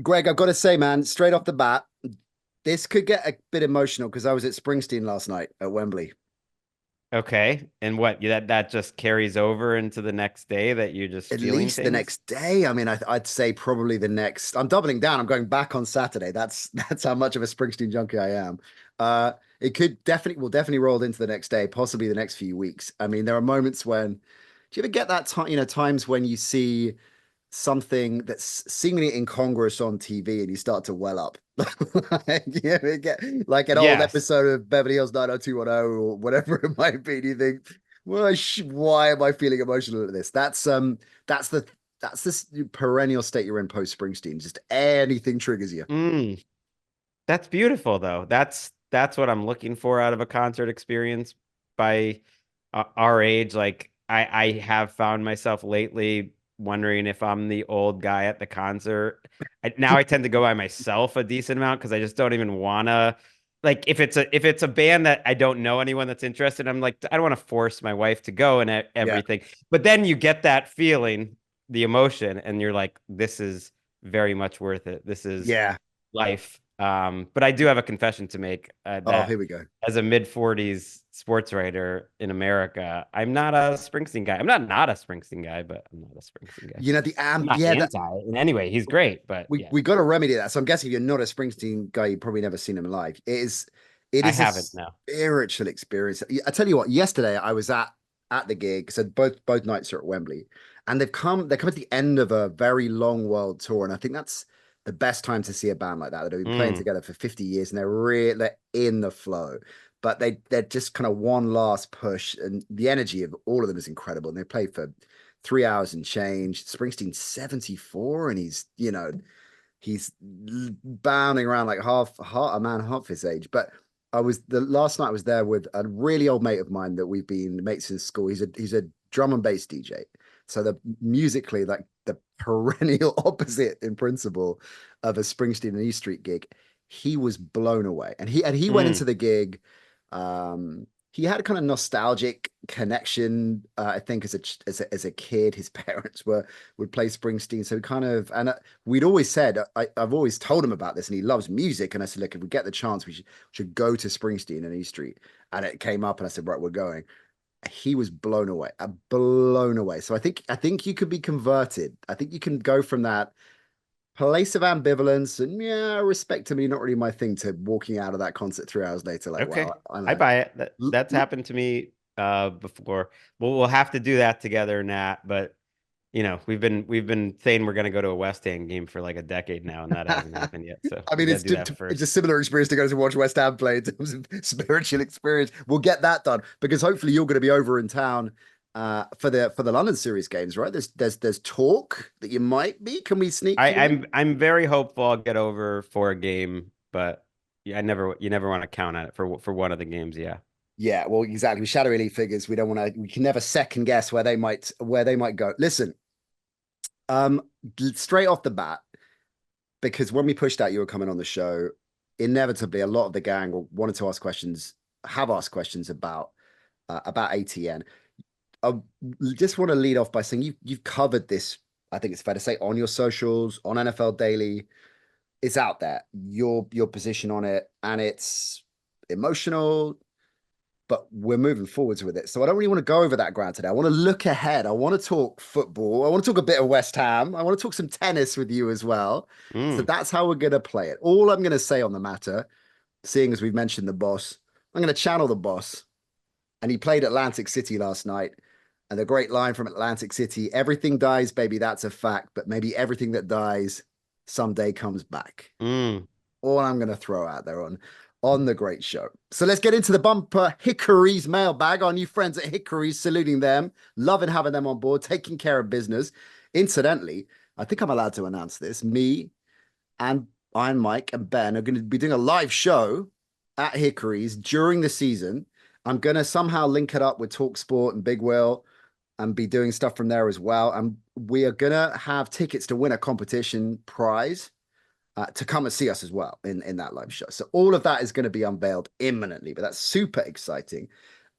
Greg, I've got to say, man, straight off the bat, this could get a bit emotional because I was at Springsteen last night at Wembley. Okay. And what that just carries over into the next day that you're just At feeling least the things? next day. I mean, I'd say probably the next. I'm doubling down. I'm going back on Saturday. That's how much of a Springsteen junkie I am. It could definitely will definitely roll into the next day, possibly the next few weeks. I mean, there are moments when. Do you ever get that time? Times when you see something that's seemingly incongruous on TV and you start to well up. Get like an old Yes. episode of Beverly Hills 90210 or whatever it might be. Do you think, well, why am I feeling emotional at this? That's the that's this perennial state you're in post Springsteen. Just anything triggers you. Mm, that's beautiful though. That's what I'm looking for out of a concert experience by our age. Like I have found myself lately wondering if I'm the old guy at the concert. Now I tend to go by myself a decent amount because I just don't even wanna like if it's a band that I don't know anyone that's interested, I'm like I don't want to force my wife to go and Yeah. everything. But then you get that feeling, the emotion, and you're like, this is very much worth it. This is Yeah. life. But I do have a confession to make Oh, that here we go. as a mid 40s sports writer in America, I'm not a Springsteen guy. I'm not a Springsteen guy, but I'm not a Springsteen guy. The I'm amp. not Yeah, that anti in any way. He's great, but we yeah, we got to remedy that. So I'm guessing if you're not a Springsteen guy, you've probably never seen him live. It I is a haven't now. spiritual experience. I tell you what, yesterday I was at the gig. So both nights are at Wembley, and they're come at the end of a very long world tour, and I think that's the best time to see a band like that that have been playing Mm, together for 50 years, and they're in the flow. But they're just kind of one last push, and the energy of all of them is incredible. And they played for 3 hours and change. Springsteen's 74, and he's bounding around like half a man half his age. But the last night I was there with a really old mate of mine that we've been mates since school. He's a drum and bass DJ. So the musically like the perennial opposite in principle of a Springsteen and E Street gig. He was blown away. And he went into mm. the gig. He had a kind of nostalgic connection. I think as a kid, his parents would play Springsteen. So kind of, and we'd always said, I've always told him about this, and he loves music. And I said, look, if we get the chance, we should go to Springsteen and E Street. And it came up, and I said, right, we're going. He was blown away, blown away. So I think you could be converted. I think you can go from that place of ambivalence and yeah, respect to me, not really my thing, to walking out of that concert 3 hours later, like, Okay, wow, I I know. buy it. That's happened to me before. We'll have to do that together, Nat. But we've been saying we're gonna go to a West Ham game for like a decade now, and that hasn't happened yet. So I we mean, gotta do that it's a first. similar experience to go to watch West Ham play in terms of spiritual experience. We'll get that done because hopefully you're going to be over in town for the London series games, right? There's talk that you might be. Can we sneak I, you in? I'm very hopeful I'll get over for a game, but yeah, you never want to count on it for one of the games. Yeah. Yeah, well, exactly. With shadow elite figures, we don't want to. We can never second guess where they might go. Listen, um, straight off the bat, because when we pushed out you were coming on the show, inevitably a lot of the gang wanted to ask questions, have asked questions about ATN. I just want to lead off by saying you've covered this. I think it's fair to say on your socials, on NFL Daily. It's out there. Your position on it, and it's emotional, but we're moving forwards with it. So I don't really want to go over that ground today. I want to look ahead. I want to talk football. I want to talk a bit of West Ham. I want to talk some tennis with you as well. So Mm. that's how we're going to play it. All I'm going to say on the matter, seeing as we've mentioned the boss, I'm going to channel the boss. And he played Atlantic City last night. And the great line from Atlantic City, everything dies, baby, that's a fact. But maybe everything that dies someday comes back. Mm. All I'm going to throw out there on the great show. So let's get into the bumper Hickory's mailbag. Our new friends at Hickory's, saluting them, loving having them on board, taking care of business. Incidentally, I think I'm allowed to announce this. Me and Iron Mike and Ben are going to be doing a live show at Hickory's during the season. I'm going to somehow link it up with Talk Sport and Big Will and be doing stuff from there as well. And we are going to have tickets to win a competition prize to come and see us as well in that live show. So all of that is going to be unveiled imminently, but that's super exciting.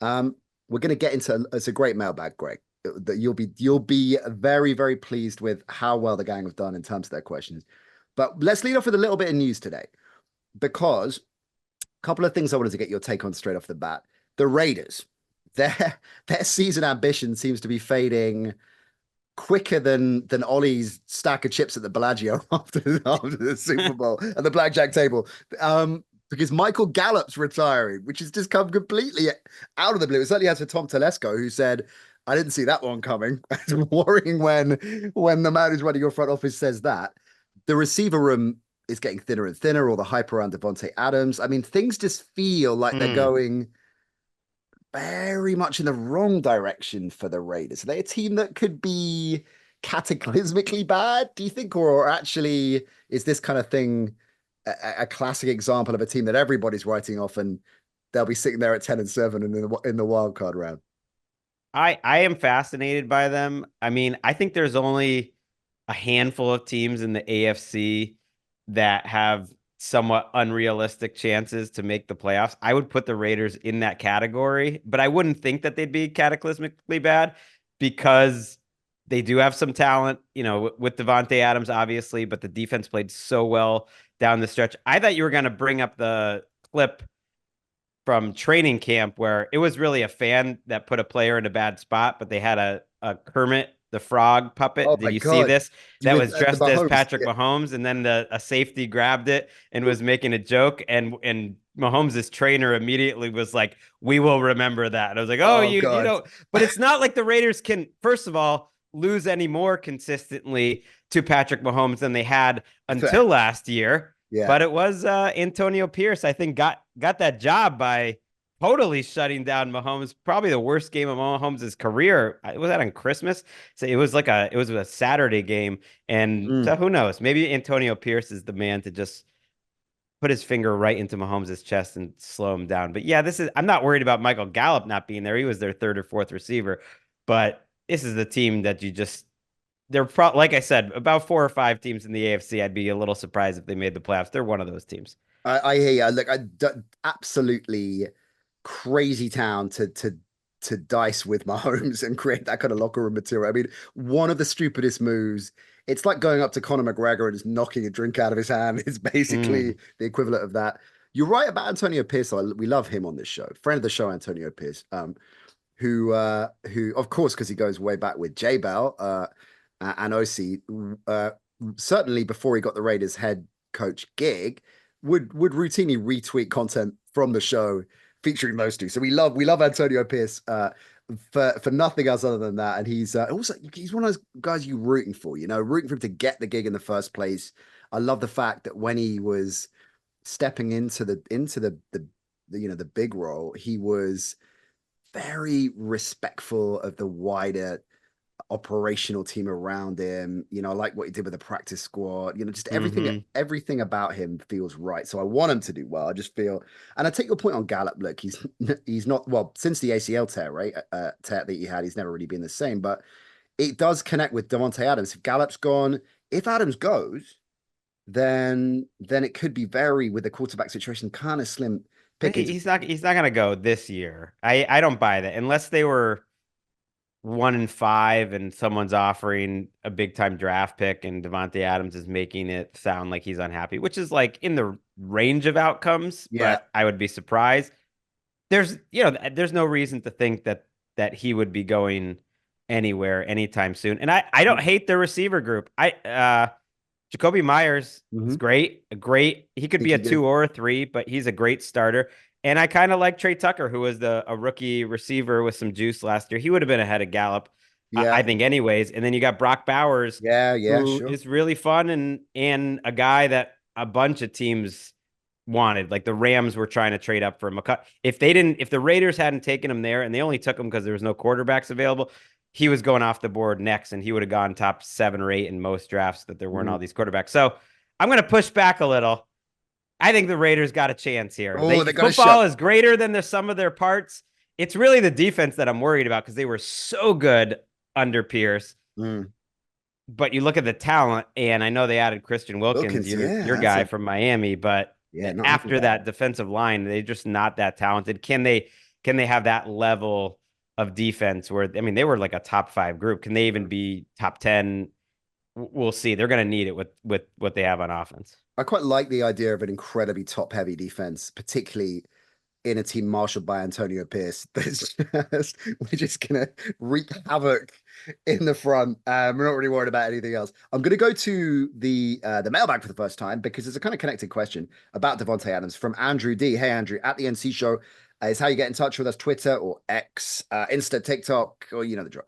We're going to get into it's a great mailbag, Greg. That you'll be very very pleased with how well the gang have done in terms of their questions. But let's lead off with a little bit of news today because a couple of things I wanted to get your take on straight off the bat. The Raiders, their season ambition seems to be fading quicker than Ollie's stack of chips at the Bellagio after the Super Bowl and the blackjack table. Because Michael Gallup's retiring, which has just come completely out of the blue. It certainly has for Tom Telesco, who said, I didn't see that one coming. It's worrying when the man who's running your front office says that. The receiver room is getting thinner and thinner, or the hype around Davante Adams. I mean, things just feel like they're going very much in the wrong direction for the Raiders. Are they a team that could be cataclysmically bad, do you think? Or actually, is this kind of thing a classic example of a team that everybody's writing off and they'll be sitting there at 10-7 in the wild card round? I am fascinated by them. I mean, I think there's only a handful of teams in the AFC that have somewhat unrealistic chances to make the playoffs. I would put the Raiders in that category, but I wouldn't think that they'd be cataclysmically bad because they do have some talent, with Davante Adams, obviously, but the defense played so well down the stretch. I thought you were going to bring up the clip from training camp where it was really a fan that put a player in a bad spot, but they had a Kermit the Frog puppet. Oh Did my you see God. this? That was The dressed as Mahomes. Patrick Yeah. Mahomes, and then a safety grabbed it and was making a joke, and Mahomes' trainer immediately was like, "We will remember that." And I was like, "Oh, Oh you God. know," but it's not like the Raiders can, first of all, lose any more consistently to Patrick Mahomes than they had until last year. Yeah. But it was Antonio Pierce, I think, got that job by totally shutting down Mahomes. Probably the worst game of Mahomes' career. Was that on Christmas? So it was a Saturday game, and so who knows? Maybe Antonio Pierce is the man to just put his finger right into Mahomes' chest and slow him down. But yeah, I'm not worried about Michael Gallup not being there. He was their third or fourth receiver, but this is the team that like I said, about 4 or 5 teams in the AFC. I'd be a little surprised if they made the playoffs. They're one of those teams. I hear you. Look, absolutely crazy town to dice with Mahomes and create that kind of locker room material. I mean, one of the stupidest moves. It's like going up to Conor McGregor and just knocking a drink out of his hand. It's basically the equivalent of that. You're right about Antonio Pierce. We love him on this show. Friend of the show, Antonio Pierce, who of course, because he goes way back with J Bell and OC, certainly before he got the Raiders head coach gig, would routinely retweet content from the show featuring those two. So we love Antonio Pierce for nothing else other than that. And he's also he's one of those guys you rooting for, rooting for him to get the gig in the first place. I love the fact that when he was stepping into the big role, he was very respectful of the wider operational team around him. I like what he did with the practice squad. Just everything about him feels right. So I want him to do well. I just feel, and I take your point on Gallup. Look, he's not, well, since the ACL tear, right? Tear that he had, he's never really been the same. But it does connect with Davante Adams. If Gallup's gone, if Adams goes, then it could be with the quarterback situation kind of slim pickings. He's not going to go this year. I don't buy that unless they were 1-5 and someone's offering a big time draft pick and Davante Adams is making it sound like he's unhappy, which is like in the range of outcomes. Yeah. But I would be surprised. There's no reason to think that he would be going anywhere anytime soon. And I don't hate the receiver group. Jacoby Myers is great. He could be a 2 or a 3, but he's a great starter. And I kind of like Trey Tucker, who was a rookie receiver with some juice last year. He would have been ahead of Gallup, I think, anyways. And then you got Brock Bowers, who is really fun and a guy that a bunch of teams wanted. Like the Rams were trying to trade up for him. If the Raiders hadn't taken him there, and they only took him because there was no quarterbacks available, he was going off the board next, and he would have gone top 7 or 8 in most drafts that there weren't all these quarterbacks. So I'm going to push back a little. I think the Raiders got a chance here. Football is greater than the sum of their parts. It's really the defense that I'm worried about because they were so good under Pierce. But you look at the talent, and I know they added Christian Wilkins, your guy from Miami, but after that defensive line, they're just not that talented. Can they have that level of defense where, I mean, they were like a top 5 group? Can they even be top 10 we'll see. They're going to need it with what they have on offense. I quite like the idea of an incredibly top-heavy defense, particularly in a team marshaled by Antonio Pierce. We're just gonna wreak havoc in the front. We're not really worried about anything else. I'm gonna go to the mailbag for the first time because it's a kind of connected question about Davante Adams from Andrew D. Hey Andrew, at the NC show is how you get in touch with us: Twitter or X, Insta, TikTok, or you know the drill.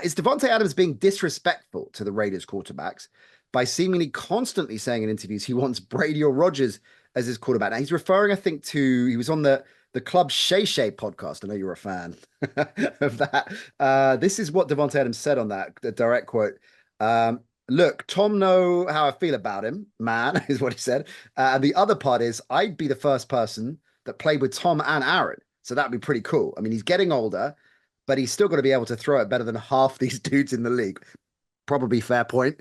Is Davante Adams being disrespectful to the Raiders quarterbacks by seemingly constantly saying in interviews he wants Brady or Rodgers as his quarterback? Now he's referring, I think, to he was on the Club Shay Shay podcast. I know you're a fan of that. This is what Davante Adams said on that, the direct quote. Look, Tom know how I feel about him, man, is what he said. And the other part is I'd be the first person that played with Tom and Aaron. So that'd be pretty cool. I mean, he's getting older, but he's still got to be able to throw it better than half these dudes in the league. Probably fair point.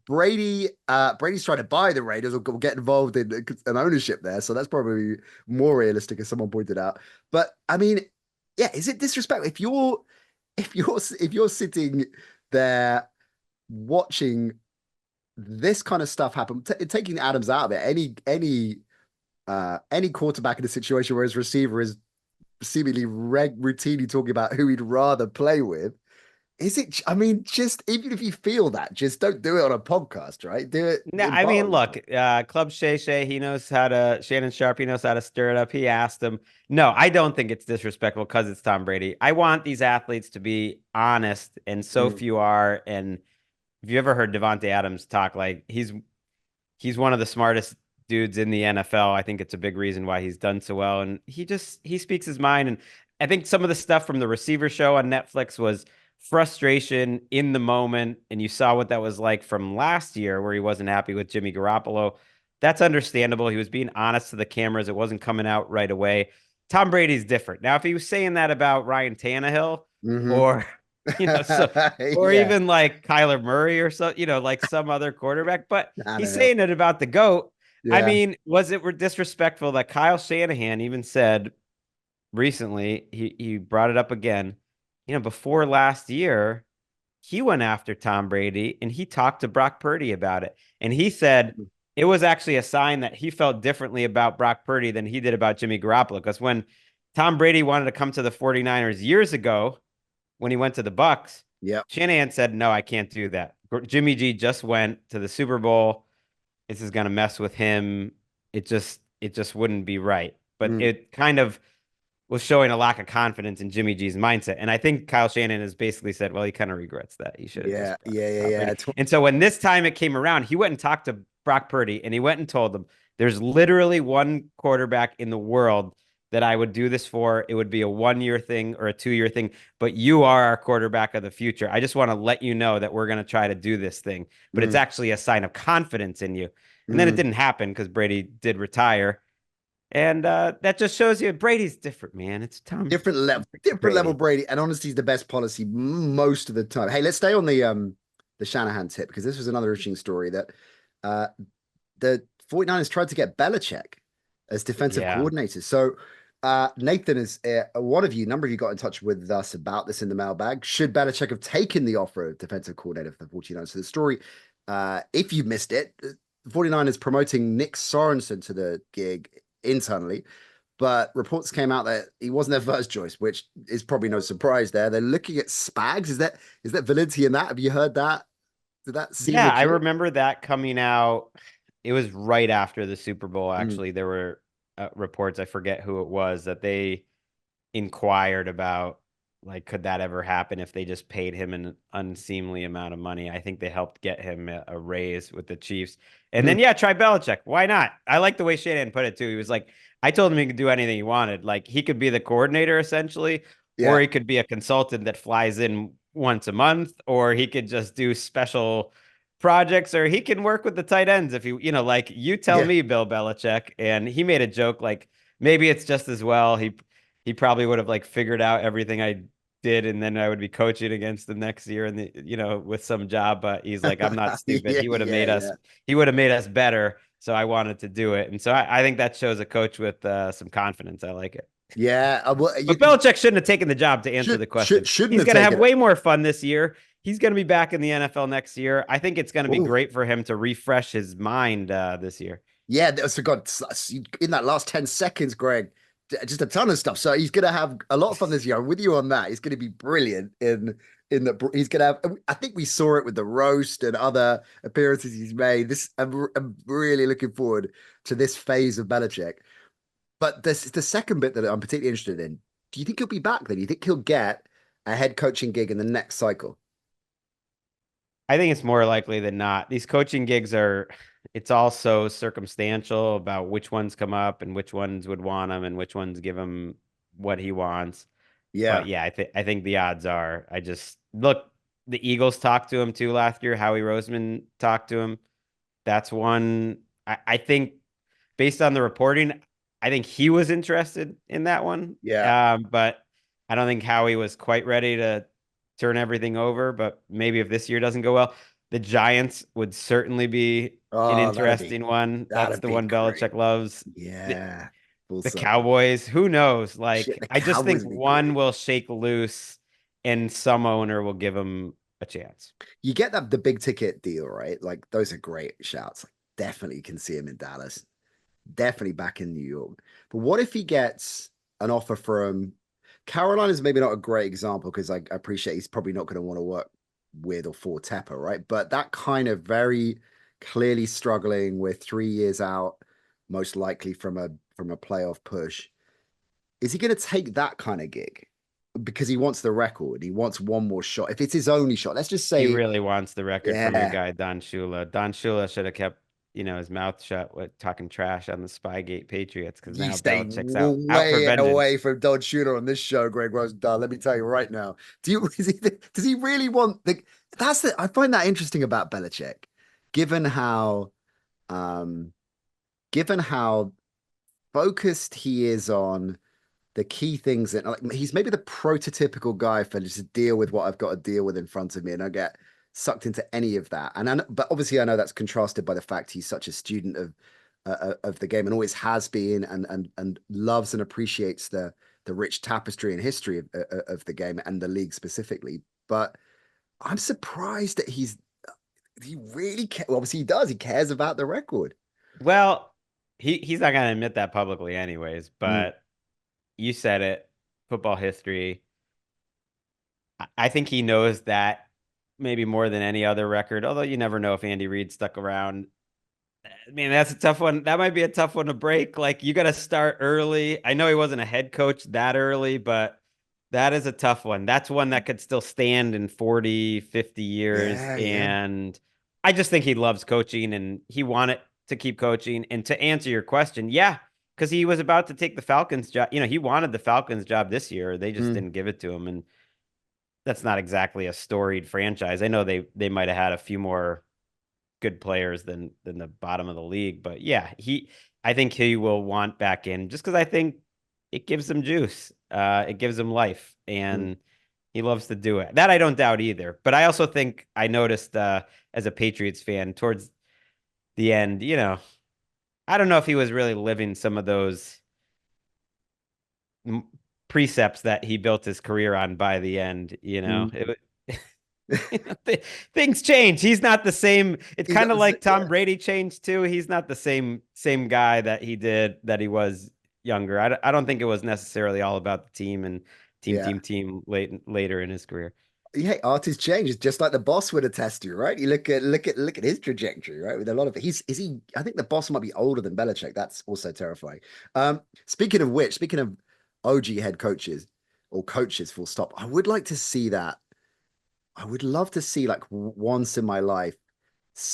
Brady's trying to buy the Raiders or get involved in an ownership there, so that's probably more realistic, as someone pointed out. But I mean, yeah, is it disrespectful if you're sitting there watching this kind of stuff happen, taking Adams out of it? Any quarterback in a situation where his receiver is seemingly routinely talking about who he'd rather play with. Is it? I mean, just even if you feel that, just don't do it on a podcast, right? Do it. No, I mean, look, Club Shay Shay, Shannon Sharp, he knows how to stir it up. He asked him. No, I don't think it's disrespectful because it's Tom Brady. I want these athletes to be honest, and so few are. And if you ever heard Davante Adams talk, like he's one of the smartest dudes in the NFL. I think it's a big reason why he's done so well. And he speaks his mind. And I think some of the stuff from the Receiver Show on Netflix was frustration in the moment, and you saw what that was like from last year where he wasn't happy with Jimmy Garoppolo. That's understandable. He was being honest to the cameras. It wasn't coming out right away. Tom Brady's different. Now, if he was saying that about Ryan Tannehill or or yeah. even like Kyler Murray or so, like some other quarterback, but he's Tannehill. saying it about the GOAT. I Yeah. mean, was it disrespectful that Kyle Shanahan even said recently, he brought it up again, before last year, he went after Tom Brady and he talked to Brock Purdy about it. And he said it was actually a sign that he felt differently about Brock Purdy than he did about Jimmy Garoppolo. Because when Tom Brady wanted to come to the 49ers years ago, when he went to the Bucks, Yeah. Shanahan said, no, I can't do that. Jimmy G just went to the Super Bowl. This is going to mess with him. It just wouldn't be right. But it kind of was showing a lack of confidence in Jimmy G's mindset. And I think Kyle Shanahan has basically said, well, he kind of regrets that. He should have Yeah. just Yeah. And so when this time it came around, he went and talked to Brock Purdy and he went and told him, there's literally one quarterback in the world that I would do this for. It would be a 1-year thing or a 2-year thing, but you are our quarterback of the future. I just want to let you know that we're going to try to do this thing, but it's actually a sign of confidence in you. And then it didn't happen because Brady did retire. And that just shows you Brady's different, man. It's Tom. Different level Brady. And honesty is the best policy most of the time. Hey, let's stay on the Shanahan tip, because this was another interesting story that the 49ers tried to get Belichick as defensive coordinator. So Nathan, is one of you, a number of you got in touch with us about this in the mailbag. Should Belichick have taken the offer of defensive coordinator for the 49ers? So the story, if you missed it, the 49ers promoting Nick Sorensen to the gig internally, but reports came out that he wasn't their first choice, which is probably no surprise there. They're looking at Spags. Is that validity in that? Have you heard that? Did that seem I legit? remember that coming out. It was right after the Super Bowl, actually. There were reports, I forget who it was, that they inquired about, like, could that ever happen if they just paid him an unseemly amount of money? I think they helped get him a raise with the Chiefs. And then, try Belichick. Why not? I like the way Shanahan put it, too. He was like, I told him he could do anything he wanted. Like, he could be the coordinator, essentially, or he could be a consultant that flies in once a month, or he could just do special projects, or he can work with the tight ends if like, you tell me, Bill Belichick. And he made a joke, like, maybe it's just as well. He probably would have, like, figured out everything I did, and then I would be coaching against them next year and with some job. But he's like, I'm not stupid. He would have made us better. So I wanted to do it. And so I think that shows a coach with some confidence. I like it. Yeah, well, But Belichick shouldn't have taken the job to answer the question. shouldn't He's have going to have taken it. way more fun this year. He's going to be back in the NFL next year. I think it's going to be Oh, great for him to refresh his mind this year. yeah. So God, in that last 10 seconds, Greg, just a ton of stuff. So he's gonna have a lot of fun this year. I'm with you on that. He's gonna be brilliant in that. He's gonna have. I think we saw it with the roast and other appearances he's made. I'm really looking forward to this phase of Belichick. But this the second bit that I'm particularly interested in. Do you think he'll be back then? Do you think he'll get a head coaching gig in the next cycle? I think it's more likely than not. These coaching gigs are, it's also circumstantial about which ones come up and which ones would want him and which ones give him what he wants. But Yeah, yeah, I think the odds are. I just look, the Eagles talked to him too last year. Howie Roseman talked to him. That's one. I think based on the reporting, I think he was interested in that one. yeah. But I don't think Howie was quite ready to turn everything over. But maybe if this year doesn't go well, the Giants would certainly be an Oh, interesting one. That's that'd the be one great. Belichick loves. The, Yeah, full the circle. Cowboys, who knows? Shit, Like, the I just think Cowboys would be one great. will shake loose and some owner will give him a chance. You get that the big ticket deal, right? Like those are great shouts. Like, definitely can see him in Dallas. Definitely back in New York. But what if he gets an offer from Carolina's maybe not a great example because I appreciate he's probably not going to want to work with or for Tepper, right? But that kind of very clearly struggling with 3 years out, most likely from a playoff push. Is he going to take that kind of gig? Because he wants the record. He wants one more shot. If it's his only shot, let's just He say, really wants the record from your yeah, guy, Don Shula. Don Shula should have kept, his mouth shut with talking trash on the Spygate Patriots because you now stay Belichick's out for way away vengeance. from Don Shula on this show, Gregg Rosenthal. Let me tell you right now. Does he really want the? That's the. I find that interesting about Belichick, given how, um, given how focused he is on the key things that like he's maybe the prototypical guy for just deal with what I've got to deal with in front of me and I get sucked into any of that. But obviously I know that's contrasted by the fact he's such a student of the game and always has been and loves and appreciates the rich tapestry and history of the game and the league specifically. But I'm surprised that he really well, obviously he does. He cares about the record. Well, he's not gonna admit that publicly anyways, Mm, but you said it, football history. I think he knows that maybe more than any other record, although you never know if Andy Reid stuck around. I mean, that's a tough one. That might be a tough one to break. Like, you got to start early. I know he wasn't a head coach that early, but that is a tough one. That's one that could still stand in 40, 50 years. yeah, yeah. And I just think he loves coaching and he wanted to keep coaching. And to answer your question, yeah, because he was about to take the Falcons job. He wanted the Falcons job this year. They just Mm, didn't give it to him. And that's not exactly a storied franchise. I know they might have had a few more good players than the bottom of the league. But yeah, I think he will want back in just because I think it gives him juice. It gives him life, mm. and he loves to do it. That I don't doubt either. But I also think I noticed as a Patriots fan towards the end, I don't know if he was really living some of those precepts that he built his career on by the end. Mm. Things change. He's not the same. It's He's kind of like yeah. Tom Brady changed too. He's not the same guy that he was younger. I don't think it was necessarily all about the team and Yeah. team later in his career. Yeah, artists change. It's just like the boss would attest to, right? You look at his trajectory, right? With a lot of he's is he I think the boss might be older than Belichick. That's also terrifying. Speaking of which, speaking of OG head coaches or coaches, full stop, I would like to see that. I would love to see like once in my life,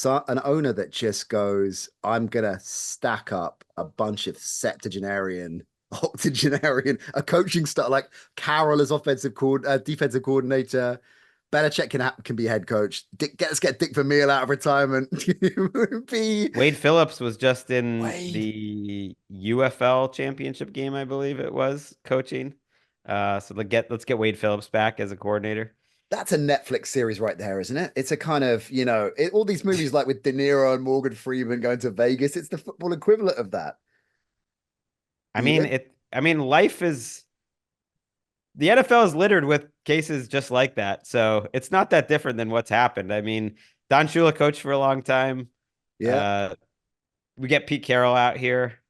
an owner that just goes, I'm gonna stack up a bunch of septuagenarian, octogenarian, a coaching style like Carroll as defensive coordinator. Belichick can be head coach. Let's get Dick Vermeil out of retirement. Be Wade Phillips was just in Wade. the UFL championship game, I believe it was, coaching. So let's get Wade Phillips back as a coordinator. That's a Netflix series right there, isn't it? It's a kind of, all these movies like with De Niro and Morgan Freeman going to Vegas. It's the football equivalent of that. I You mean, get, it I mean, the NFL is littered with cases just like that. So it's not that different than what's happened. I mean, Don Shula coached for a long time. Yeah. Uh, we get Pete Carroll out here.